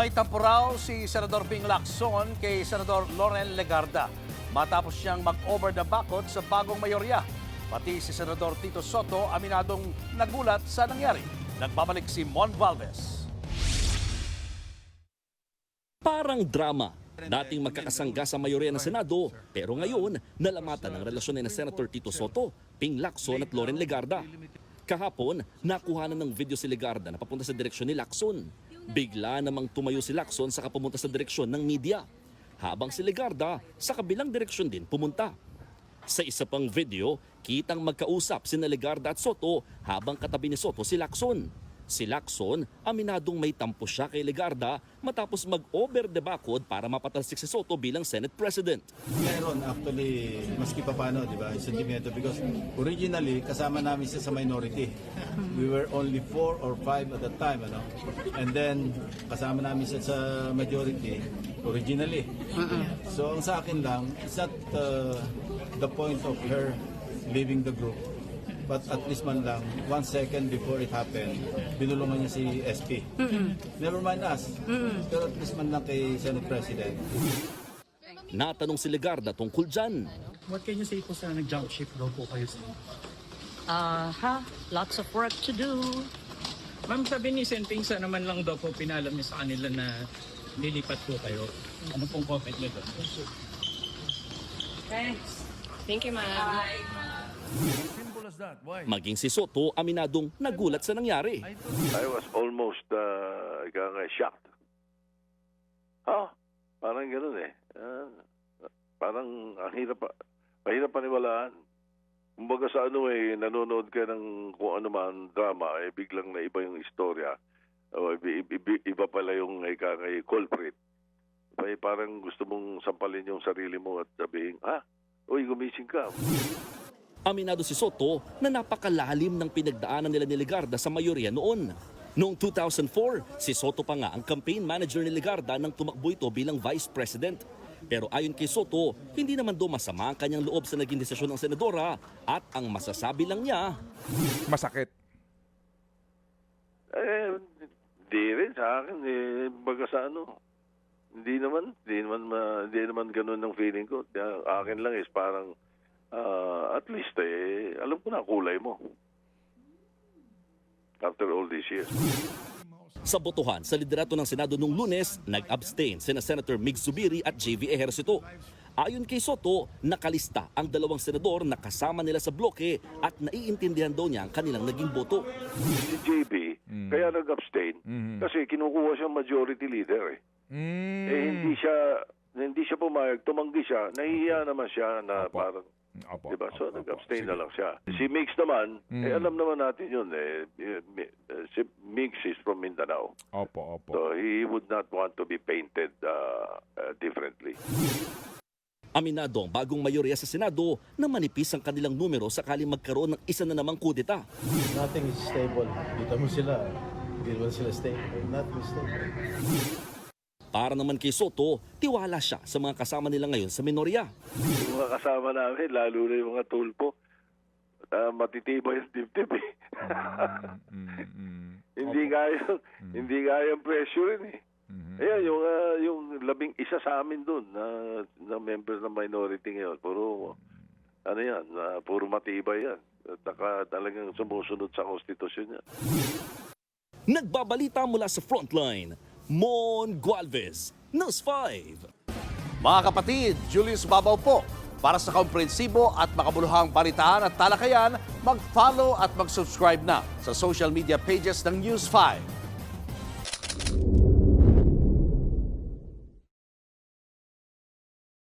May tampo raw si Senador Ping Lacson kay Senador Loren Legarda matapos siyang mag-over the backot sa bagong mayorya. Pati si Senador Tito Soto aminadong nagulat sa nangyari. Nagbabalik si Mon Valves. Parang drama. Dating magkakasangga sa mayorya ng Senado, pero ngayon nalamatan ng relasyon ni Senator Tito Soto, Ping Lacson at Loren Legarda. Kahapon, nakuha ng video si Legarda na papunta sa direksyon ni Lacson. Bigla namang tumayo si Lacson sa papunta sa direksyon ng media. Habang si Legarda sa kabilang direksyon din pumunta. Sa isa pang video, kitang magkausap sina Legarda at Soto habang katabi ni Soto si Lacson. Si Lacson, aminadong may tampo siya kay Legarda matapos mag-over the backwood para mapatalsik si Soto bilang Senate President. Meron actually, maski pa paano, di ba, sentimiento because originally kasama namin siya sa minority. We were only 4 or 5 at that time, ano? And then kasama namin siya sa majority originally. So ang sa akin lang, it's not the point of her leaving the group. But at least man lang, 1 second before it happened, binulungan niya si SP. Never mind us. Pero at least man lang kay Senate President. Natanong si Legarda tungkol dyan. What can you say po sa nag-jump ship daw po kayo sa Lots of work to do. Ma'am, sabi ni Senping sa naman lang daw po pinalam niya sa kanila na lilipat po kayo. Ano pong comment niyo doon? Thanks. Thank you, ma'am. Maging si Soto, aminadong nagulat sa nangyari. I was almost shocked. Parang gano'n eh. Parang ang mahirap paniwalaan. Kumbaga sa nanonood ka ng kung ano man drama, biglang na iba yung istorya. O iba pala yung culprit. Parang gusto mong sampalin yung sarili mo at sabihin, uy, gumising ka. Aminado si Soto na napakalalim ng pinagdaanan nila ni Legarda sa mayorya noon. Noong 2004, si Soto pa nga ang campaign manager ni Legarda nang tumakbo ito bilang vice president. Pero ayon kay Soto, hindi naman do masama ang kanyang loob sa naging desisyon ng senadora at ang masasabi lang niya, masakit. Di rin sa akin. Baga sa hindi naman ganun ang feeling ko. Akin lang is parang at least alam ko na kulay mo after all these years. Sa botohan sa liderato ng Senado noong Lunes, nag-abstain sina Senator Mig Zubiri at JV Ejercito. Ayon kay Soto, nakalista ang dalawang senador na kasama nila sa bloke at naiintindihan daw niya ang kanilang naging boto. Si JB, kaya nag-abstain kasi kinukuha siyang majority leader hindi siya pumayag, tumanggi siya, nahihiya naman siya na parang diba? So, nag-abstain na lang siya. Si Mix naman, alam naman natin yun. Si Mix is from Mindanao. Opo. So, he would not want to be painted differently. Aminado ang bagong mayorya sa Senado na manipis ang kanilang numero sakaling magkaroon ng isa na namang kudeta. Nothing is stable. Dito mo sila. Hindi naman sila stable. Nothing is stable. Para naman kay Soto, tiwala siya sa mga kasama nila ngayon sa minorya. Yung mga kasama namin, lalo na yung mga tulpo, matitibay yung dibdib eh. Hindi kayang pressure rin eh. Ayan, yung 11 sa amin doon na members ng minority ngayon, puro matibay yan. Talagang sumusunod sa konstitusyon niya. Nagbabalita mula sa Frontline, Mon Gualvez, News 5. Mga kapatid, Julius Babaw po. Para sa komprehensibo at makabuluhang balitaan at talakayan, mag-follow at mag-subscribe na sa social media pages ng News 5.